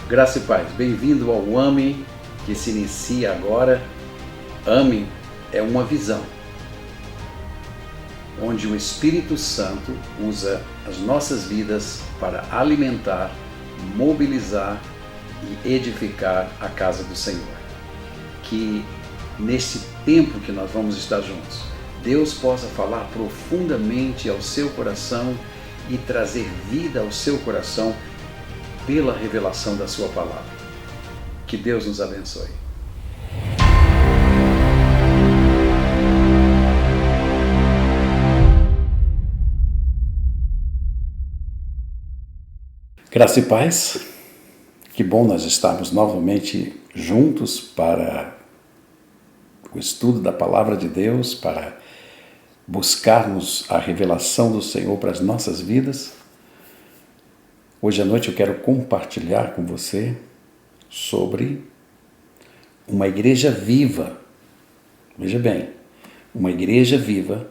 Graça e paz, bem-vindo ao AME, que se inicia agora. AME é uma visão, onde o Espírito Santo usa as nossas vidas para alimentar, mobilizar e edificar a casa do Senhor. Que nesse tempo que nós vamos estar juntos, Deus possa falar profundamente ao seu coração e trazer vida ao seu coração pela revelação da sua palavra. Que Deus nos abençoe. Graça e paz, que bom nós estarmos novamente juntos para o estudo da palavra de Deus, para buscarmos a revelação do Senhor para as nossas vidas. Hoje à noite eu quero compartilhar com você sobre uma igreja viva. Veja bem, uma igreja viva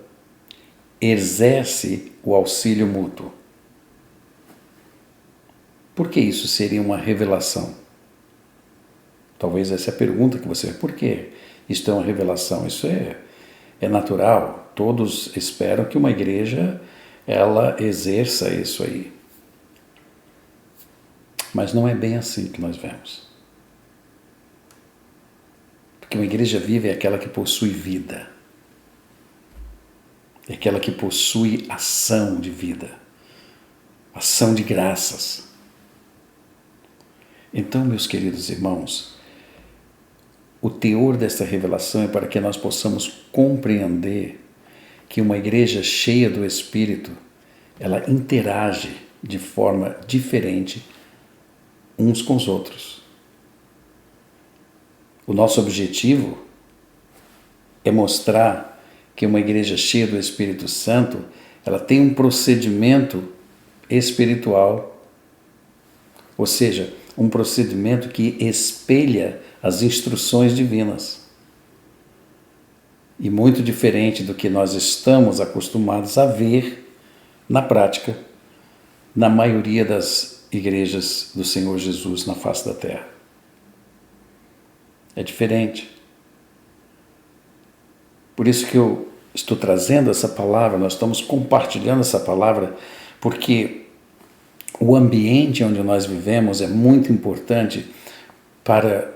exerce o auxílio mútuo. Por que isso seria uma revelação? Talvez essa é a pergunta que você... Por que isto é uma revelação? Isso é natural. Todos esperam que uma igreja ela exerça isso aí. Mas não é bem assim que nós vemos. Porque uma igreja viva é aquela que possui vida. É aquela que possui ação de vida. Ação de graças. Então, meus queridos irmãos, o teor desta revelação é para que nós possamos compreender que uma igreja cheia do Espírito, ela interage de forma diferente uns com os outros. O nosso objetivo é mostrar que uma igreja cheia do Espírito Santo, ela tem um procedimento espiritual, ou seja, um procedimento que espelha as instruções divinas. E muito diferente do que nós estamos acostumados a ver na prática, na maioria das igrejas do Senhor Jesus na face da terra. É diferente. Por isso que eu estou trazendo essa palavra, nós estamos compartilhando essa palavra, porque o ambiente onde nós vivemos é muito importante para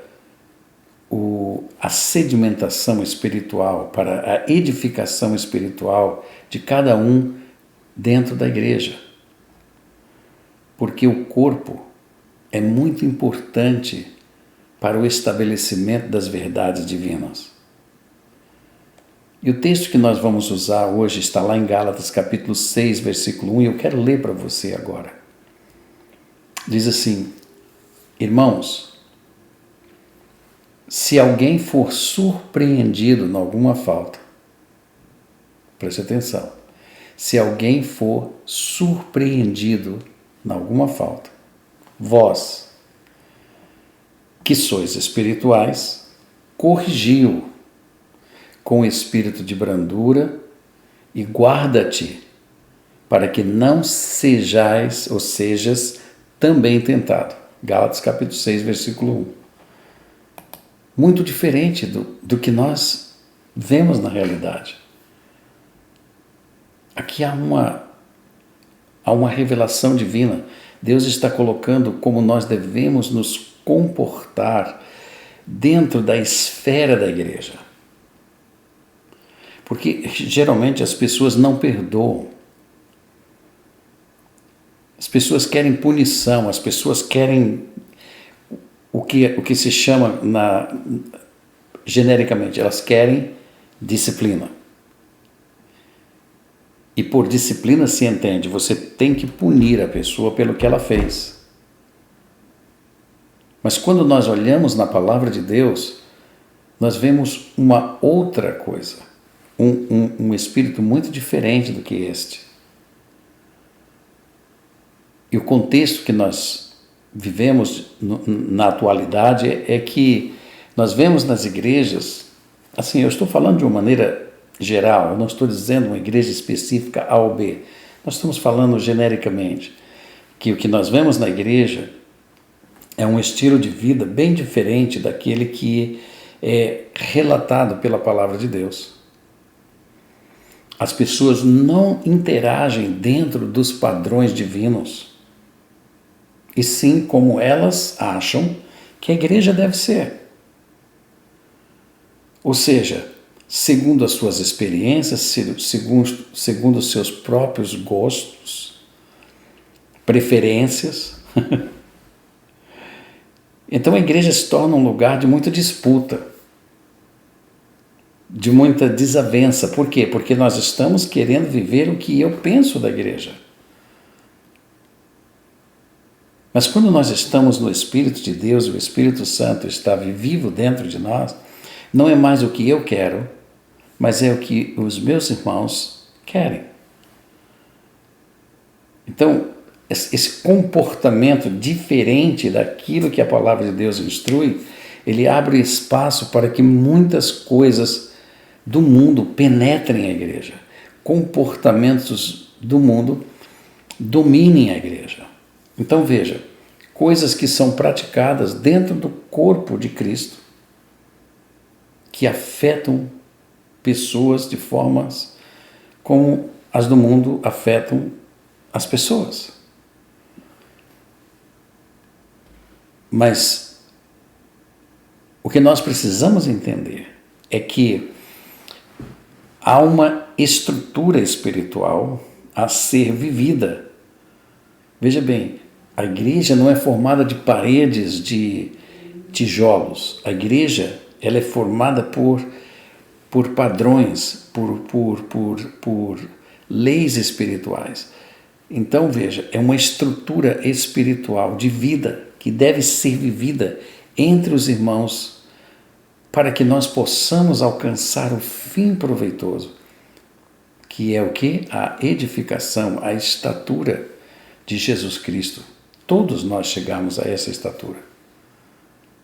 a sedimentação espiritual, para a edificação espiritual de cada um dentro da igreja. Porque o corpo é muito importante para o estabelecimento das verdades divinas. E o texto que nós vamos usar hoje está lá em Gálatas capítulo 6, versículo 1, e eu quero ler para você agora. Diz assim: irmãos, se alguém for surpreendido em alguma falta, preste atenção, se alguém for surpreendido em alguma falta, vós, que sois espirituais, corrigi-o com espírito de brandura e guarda-te para que não sejais ou sejas também tentado. Gálatas capítulo 6, versículo 1. Muito diferente do que nós vemos na realidade. Aqui há uma revelação divina. Deus está colocando como nós devemos nos comportar dentro da esfera da igreja. Porque geralmente as pessoas não perdoam. As pessoas querem punição, as pessoas querem o que se chama genericamente, elas querem disciplina. E por disciplina se entende, você tem que punir a pessoa pelo que ela fez. Mas quando nós olhamos na palavra de Deus, nós vemos uma outra coisa, um espírito muito diferente do que este. E o contexto que nós vivemos na atualidade é que nós vemos nas igrejas, assim, eu estou falando de uma maneira geral, eu não estou dizendo uma igreja específica A ou B, nós estamos falando genericamente, que o que nós vemos na igreja é um estilo de vida bem diferente daquele que é relatado pela palavra de Deus. As pessoas não interagem dentro dos padrões divinos, e sim como elas acham que a igreja deve ser. Ou seja, segundo as suas experiências, segundo os seus próprios gostos, preferências. Então a igreja se torna um lugar de muita disputa, de muita desavença. Por quê? Porque nós estamos querendo viver o que eu penso da igreja. Mas quando nós estamos no Espírito de Deus, o Espírito Santo está vivo dentro de nós, não é mais o que eu quero, mas é o que os meus irmãos querem. Então, esse comportamento diferente daquilo que a palavra de Deus instrui, ele abre espaço para que muitas coisas do mundo penetrem a igreja. Comportamentos do mundo dominem a igreja. Então veja, coisas que são praticadas dentro do corpo de Cristo, que afetam pessoas de formas como as do mundo afetam as pessoas. Mas o que nós precisamos entender é que há uma estrutura espiritual a ser vivida. Veja bem, a igreja não é formada de paredes de tijolos. A igreja ela é formada por padrões, por leis espirituais. Então veja, é uma estrutura espiritual de vida que deve ser vivida entre os irmãos para que nós possamos alcançar o fim proveitoso, que é o quê? A edificação, a estatura de Jesus Cristo. Todos nós chegamos a essa estatura.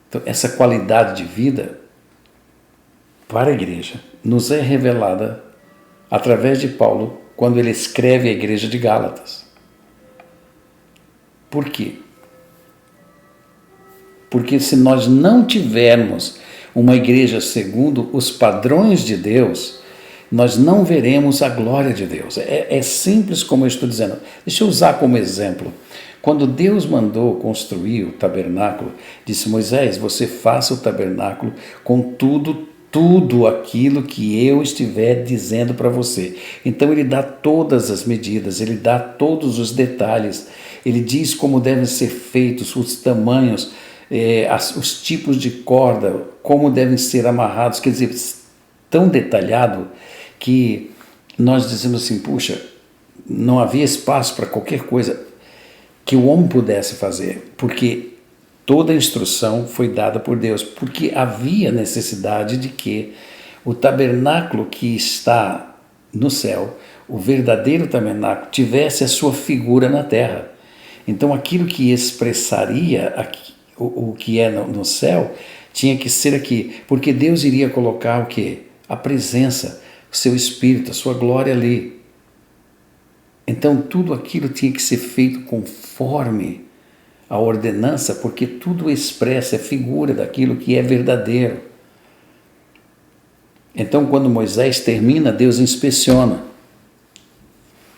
Então, essa qualidade de vida para a igreja nos é revelada através de Paulo quando ele escreve a igreja de Gálatas. Por quê? Porque se nós não tivermos uma igreja segundo os padrões de Deus, nós não veremos a glória de Deus. É simples como eu estou dizendo. Deixa eu usar como exemplo. Quando Deus mandou construir o tabernáculo, disse: Moisés, você faça o tabernáculo com tudo aquilo que eu estiver dizendo para você. Então ele dá todas as medidas, ele dá todos os detalhes, ele diz como devem ser feitos, os tamanhos, os tipos de corda, como devem ser amarrados, quer dizer, tão detalhado que nós dizemos assim, puxa, não havia espaço para qualquer coisa que o homem pudesse fazer, porque toda a instrução foi dada por Deus, porque havia necessidade de que o tabernáculo que está no céu, o verdadeiro tabernáculo, tivesse a sua figura na terra. Então aquilo que expressaria o que é no céu tinha que ser aqui, porque Deus iria colocar o quê? A presença, o seu Espírito, a sua glória ali. Então tudo aquilo tinha que ser feito conforme a ordenança, porque tudo expressa, é figura daquilo que é verdadeiro. Então quando Moisés termina, Deus inspeciona.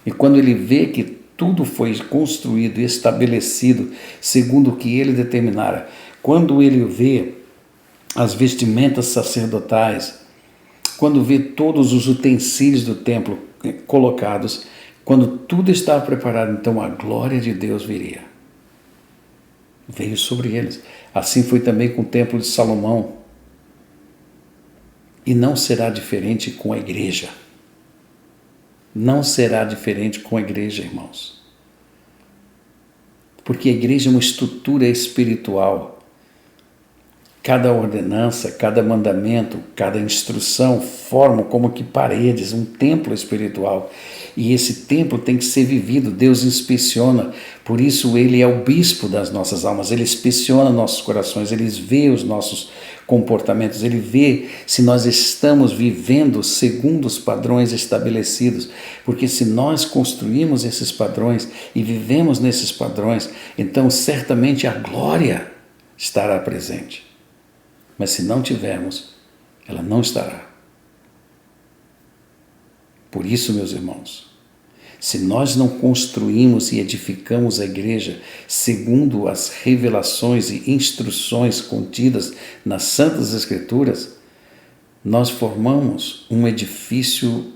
E quando ele vê que tudo foi construído e estabelecido segundo o que ele determinara, quando ele vê as vestimentas sacerdotais, quando vê todos os utensílios do templo colocados, quando tudo estava preparado, então a glória de Deus viria. Veio sobre eles. Assim foi também com o templo de Salomão. E não será diferente com a igreja. Não será diferente com a igreja, irmãos. Porque a igreja é uma estrutura espiritual. Cada ordenança, cada mandamento, cada instrução formam como que paredes, um templo espiritual. E esse templo tem que ser vivido, Deus inspeciona. Por isso ele é o bispo das nossas almas, ele inspeciona nossos corações, ele vê os nossos comportamentos, ele vê se nós estamos vivendo segundo os padrões estabelecidos. Porque se nós construímos esses padrões e vivemos nesses padrões, então certamente a glória estará presente. Mas se não tivermos, ela não estará. Por isso, meus irmãos, se nós não construímos e edificamos a igreja segundo as revelações e instruções contidas nas Santas Escrituras, nós formamos um edifício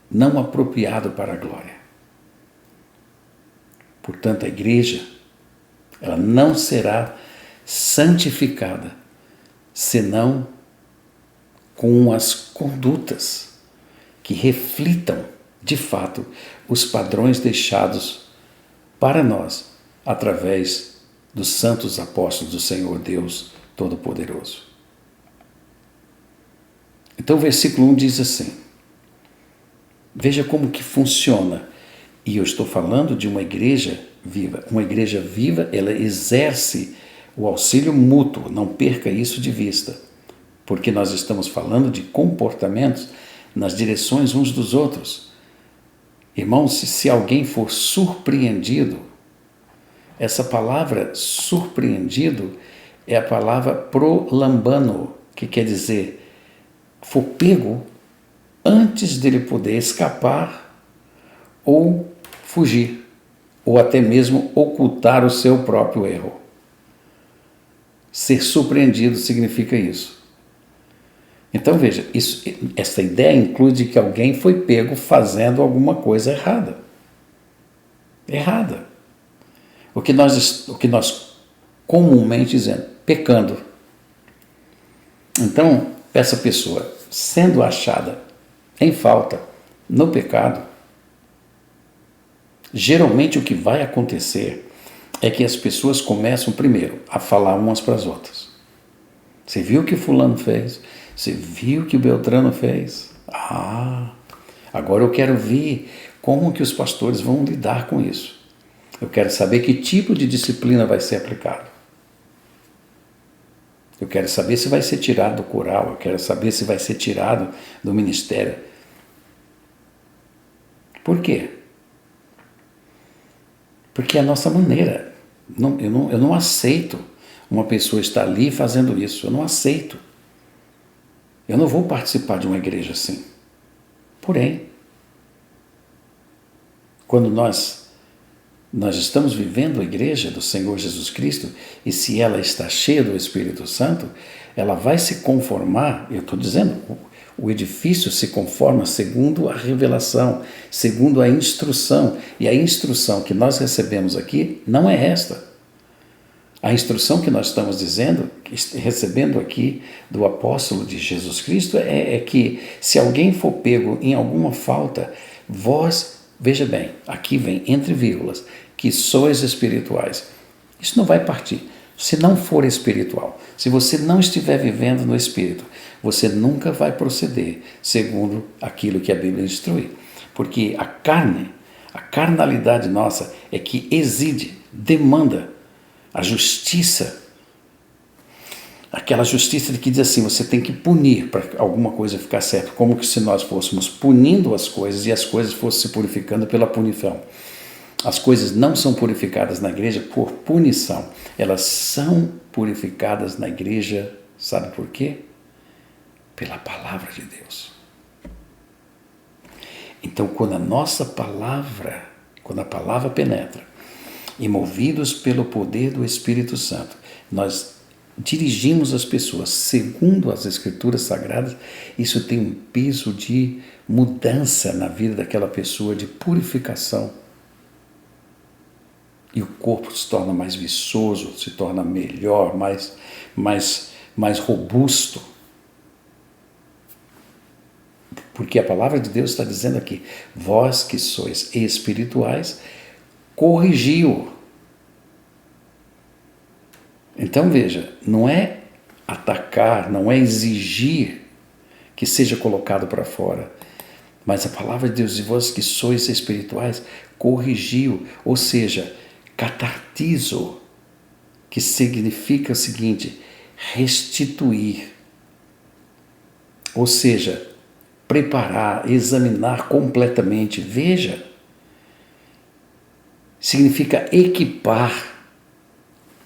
não apropriado para a glória. Portanto, a igreja, ela não será santificada senão com as condutas que reflitam, de fato, os padrões deixados para nós através dos santos apóstolos do Senhor Deus Todo-Poderoso. Então o versículo 1 diz assim, veja como que funciona, e eu estou falando de uma igreja viva. Uma igreja viva, ela exerce o auxílio mútuo, não perca isso de vista, porque nós estamos falando de comportamentos nas direções uns dos outros. Irmãos, se alguém for surpreendido, essa palavra surpreendido é a palavra prolambano, que quer dizer, for pego antes dele poder escapar ou fugir, ou até mesmo ocultar o seu próprio erro. Ser surpreendido significa isso. Então veja, essa ideia inclui de que alguém foi pego fazendo alguma coisa errada. Errada. O que nós comumente dizemos, pecando. Então, essa pessoa, sendo achada em falta, no pecado, geralmente o que vai acontecer é que as pessoas começam primeiro a falar umas para as outras. Você viu o que fulano fez? Você viu o que o Beltrano fez? Agora eu quero ver como que os pastores vão lidar com isso. Eu quero saber que tipo de disciplina vai ser aplicado. Eu quero saber se vai ser tirado do coral, eu quero saber se vai ser tirado do ministério. Por quê? Porque é a nossa maneira. Eu não aceito uma pessoa estar ali fazendo isso. Eu não aceito. Eu não vou participar de uma igreja assim. Porém, quando nós estamos vivendo a igreja do Senhor Jesus Cristo, e se ela está cheia do Espírito Santo, ela vai se conformar, eu estou dizendo, o edifício se conforma segundo a revelação, segundo a instrução. E a instrução que nós recebemos aqui não é esta. A instrução que nós estamos recebendo aqui do apóstolo de Jesus Cristo é que se alguém for pego em alguma falta, vós, veja bem, aqui vem entre vírgulas, que sois espirituais. Isso não vai partir. Se não for espiritual, se você não estiver vivendo no Espírito, você nunca vai proceder segundo aquilo que a Bíblia instrui. Porque a carnalidade nossa é que exige, demanda a justiça, aquela justiça de que diz assim, você tem que punir para alguma coisa ficar certa, como que se nós fôssemos punindo as coisas e as coisas fossem se purificando pela punição. As coisas não são purificadas na igreja por punição, elas são purificadas na igreja, sabe por quê? Pela palavra de Deus. Então, quando a palavra penetra, e movidos pelo poder do Espírito Santo, nós dirigimos as pessoas segundo as Escrituras Sagradas, isso tem um peso de mudança na vida daquela pessoa, de purificação. E o corpo se torna mais viçoso, se torna melhor, mais robusto. Porque a palavra de Deus está dizendo aqui, vós que sois espirituais, corrigiu. Então veja, não é atacar, não é exigir que seja colocado para fora, mas a palavra de Deus, e vós que sois espirituais, corrigiu, ou seja, catartizo, que significa o seguinte, restituir, ou seja, preparar, examinar completamente. Veja, significa equipar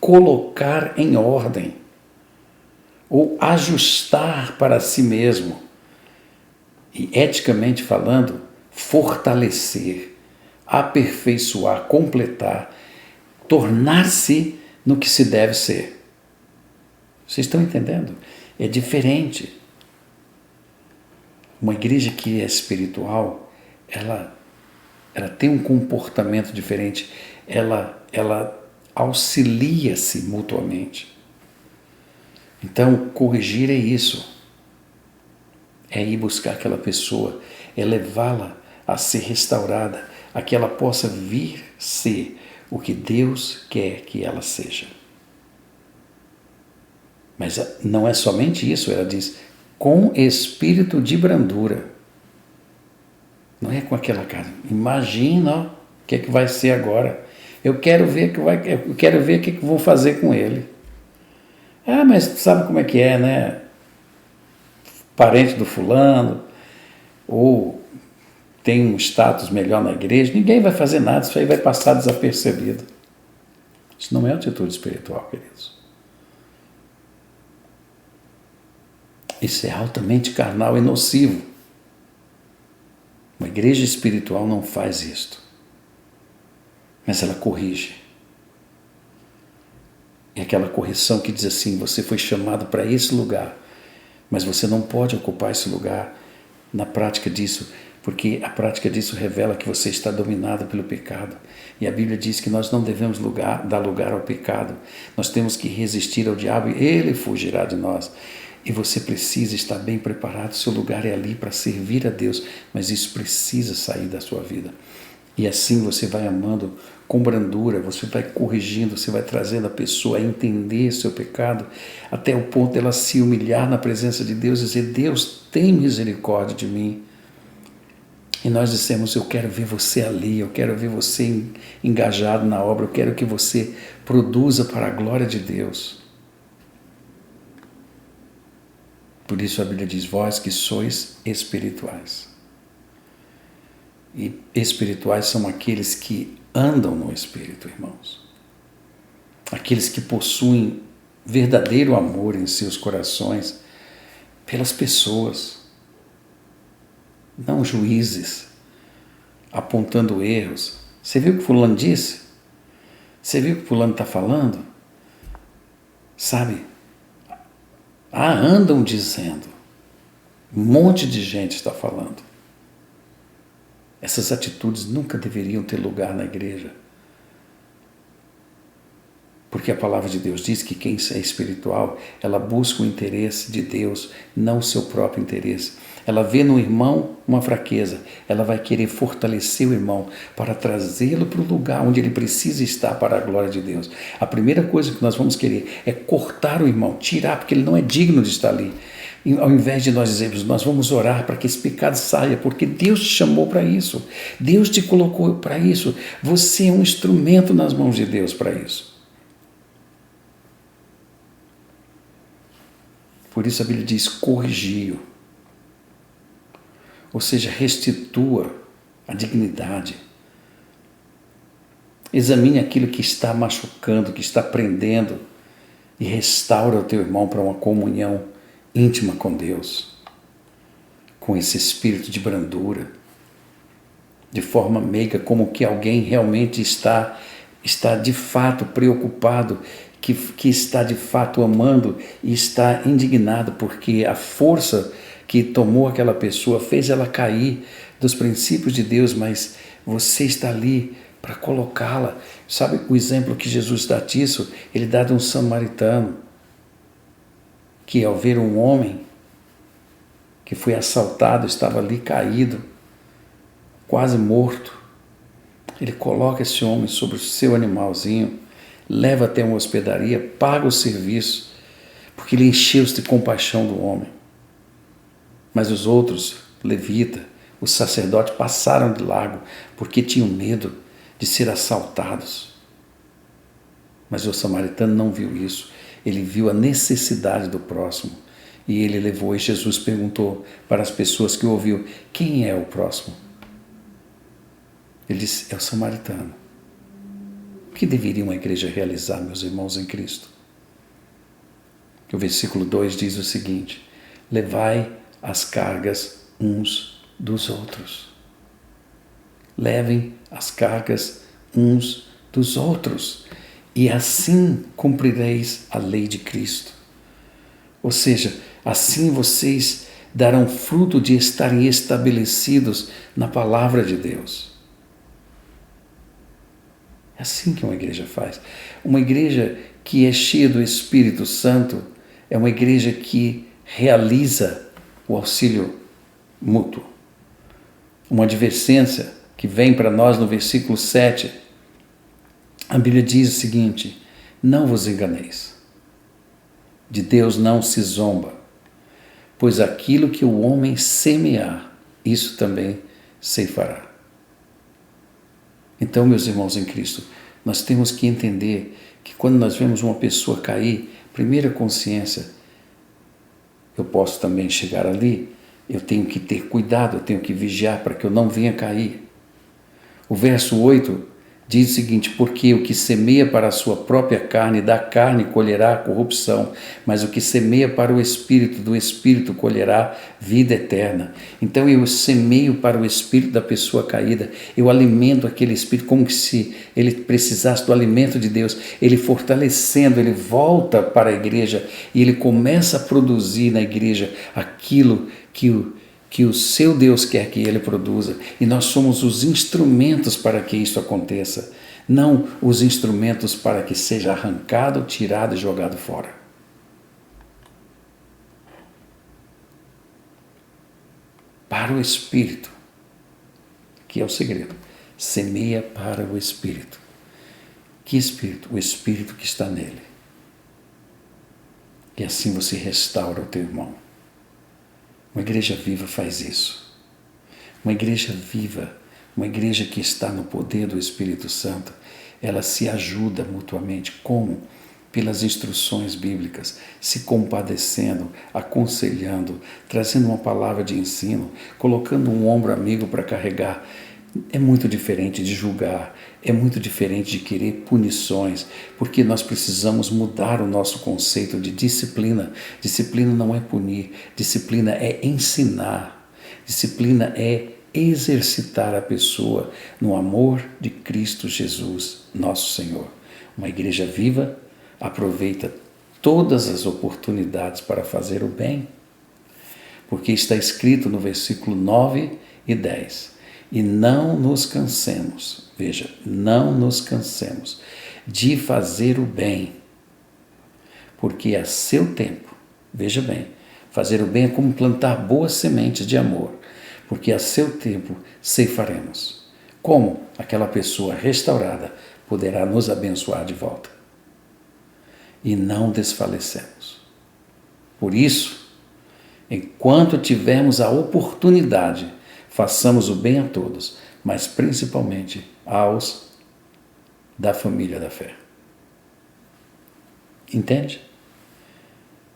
colocar em ordem, ou ajustar para si mesmo, e eticamente falando, fortalecer, aperfeiçoar, completar, tornar-se no que se deve ser. Vocês estão entendendo? É diferente. Uma igreja que é espiritual, ela tem um comportamento diferente, ela auxilia-se mutuamente. Então, corrigir é isso. É ir buscar aquela pessoa, é levá-la a ser restaurada, a que ela possa vir ser o que Deus quer que ela seja. Mas não é somente isso, ela diz, com espírito de brandura. Não é com aquela cara. Imagina o que é que vai ser agora. Eu quero ver o que vou fazer com ele. Ah, mas sabe como é que é, né? Parente do fulano, ou tem um status melhor na igreja, ninguém vai fazer nada, isso aí vai passar desapercebido. Isso não é atitude espiritual, queridos. Isso é altamente carnal e nocivo. Uma igreja espiritual não faz isto. Mas ela corrige. É aquela correção que diz assim, você foi chamado para esse lugar, mas você não pode ocupar esse lugar na prática disso, porque a prática disso revela que você está dominado pelo pecado. E a Bíblia diz que nós não devemos dar lugar ao pecado. Nós temos que resistir ao diabo e ele fugirá de nós. E você precisa estar bem preparado, seu lugar é ali para servir a Deus, mas isso precisa sair da sua vida. E assim você vai amando com brandura, você vai corrigindo, você vai trazendo a pessoa a entender seu pecado, até o ponto dela se humilhar na presença de Deus e dizer, Deus, tem misericórdia de mim. E nós dissemos, eu quero ver você ali, eu quero ver você engajado na obra, eu quero que você produza para a glória de Deus. Por isso a Bíblia diz, vós que sois espirituais. E espirituais são aqueles que andam no Espírito, irmãos. Aqueles que possuem verdadeiro amor em seus corações pelas pessoas. Não juízes, apontando erros. Você viu o que fulano disse? Você viu o que fulano está falando? Sabe? Andam dizendo. Um monte de gente está falando. Essas atitudes nunca deveriam ter lugar na igreja. Porque a palavra de Deus diz que quem é espiritual, ela busca o interesse de Deus, não o seu próprio interesse. Ela vê no irmão uma fraqueza, ela vai querer fortalecer o irmão para trazê-lo para o lugar onde ele precisa estar para a glória de Deus. A primeira coisa que nós vamos querer é cortar o irmão, tirar, porque ele não é digno de estar ali. E ao invés de nós dizermos, nós vamos orar para que esse pecado saia, porque Deus te chamou para isso. Deus te colocou para isso. Você é um instrumento nas mãos de Deus para isso. Por isso a Bíblia diz, corrigiu. Ou seja, restitua a dignidade. Examine aquilo que está machucando, que está prendendo, e restaura o teu irmão para uma comunhão íntima com Deus, com esse espírito de brandura, de forma meiga, como que alguém realmente está de fato preocupado, que está de fato amando e está indignado, porque a força que tomou aquela pessoa fez ela cair dos princípios de Deus, mas você está ali para colocá-la. Sabe o exemplo que Jesus dá disso? Ele dá de um samaritano, que ao ver um homem que foi assaltado, estava ali caído, quase morto, ele coloca esse homem sobre o seu animalzinho, leva até uma hospedaria, paga o serviço, porque ele encheu-se de compaixão do homem. Mas os outros, levita, os sacerdotes, passaram de largo, porque tinham medo de ser assaltados. Mas o samaritano não viu isso. Ele viu a necessidade do próximo. E ele levou, e Jesus perguntou para as pessoas que o ouviu, quem é o próximo? Ele disse, é o samaritano. O que deveria uma igreja realizar, meus irmãos em Cristo? O versículo 2 diz o seguinte: levai as cargas uns dos outros. Levem as cargas uns dos outros, e assim cumprireis a lei de Cristo. Ou seja, assim vocês darão fruto de estarem estabelecidos na palavra de Deus. É assim que uma igreja faz. Uma igreja que é cheia do Espírito Santo é uma igreja que realiza o auxílio mútuo. Uma advertência que vem para nós no versículo 7, a Bíblia diz o seguinte: não vos enganeis, de Deus não se zomba, pois aquilo que o homem semear, isso também ceifará. Então, meus irmãos em Cristo, nós temos que entender que quando nós vemos uma pessoa cair, primeira consciência, eu posso também chegar ali, eu tenho que ter cuidado, eu tenho que vigiar para que eu não venha cair. O verso 8 diz o seguinte: porque o que semeia para a sua própria carne, da carne colherá corrupção, mas o que semeia para o Espírito, do Espírito colherá vida eterna. Então eu semeio para o Espírito da pessoa caída, eu alimento aquele Espírito como se ele precisasse do alimento de Deus, ele fortalecendo, ele volta para a igreja e ele começa a produzir na igreja aquilo que o seu Deus quer que ele produza, e nós somos os instrumentos para que isso aconteça, não os instrumentos para que seja arrancado, tirado e jogado fora. Para o Espírito, que é o segredo, semeia para o Espírito. Que Espírito? O Espírito que está nele. E assim você restaura o teu irmão. Uma igreja viva faz isso. Uma igreja viva, uma igreja que está no poder do Espírito Santo, ela se ajuda mutuamente. Como? Pelas instruções bíblicas, se compadecendo, aconselhando, trazendo uma palavra de ensino, colocando um ombro amigo para carregar. É muito diferente de julgar, é muito diferente de querer punições, porque nós precisamos mudar o nosso conceito de disciplina. Disciplina não é punir, disciplina é ensinar, disciplina é exercitar a pessoa no amor de Cristo Jesus, nosso Senhor. Uma igreja viva aproveita todas as oportunidades para fazer o bem, porque está escrito no versículo 9 e 10. E não nos cansemos, veja, não nos cansemos de fazer o bem, porque a seu tempo, veja bem, fazer o bem é como plantar boas sementes de amor, porque a seu tempo ceifaremos. Como aquela pessoa restaurada poderá nos abençoar de volta? E não desfalecemos. Por isso, enquanto tivermos a oportunidade, façamos o bem a todos, mas principalmente aos da família da fé. Entende?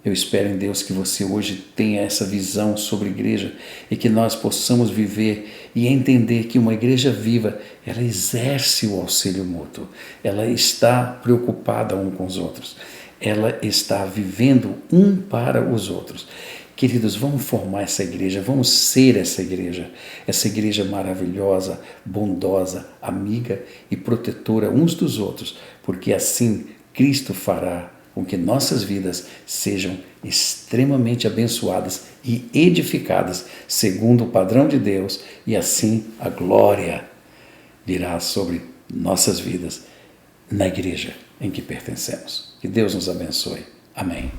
Eu espero em Deus que você hoje tenha essa visão sobre a igreja e que nós possamos viver e entender que uma igreja viva, ela exerce o auxílio mútuo, ela está preocupada um com os outros, ela está vivendo um para os outros. Queridos, vamos formar essa igreja, vamos ser essa igreja maravilhosa, bondosa, amiga e protetora uns dos outros, porque assim Cristo fará com que nossas vidas sejam extremamente abençoadas e edificadas segundo o padrão de Deus, e assim a glória virá sobre nossas vidas na igreja em que pertencemos. Que Deus nos abençoe. Amém.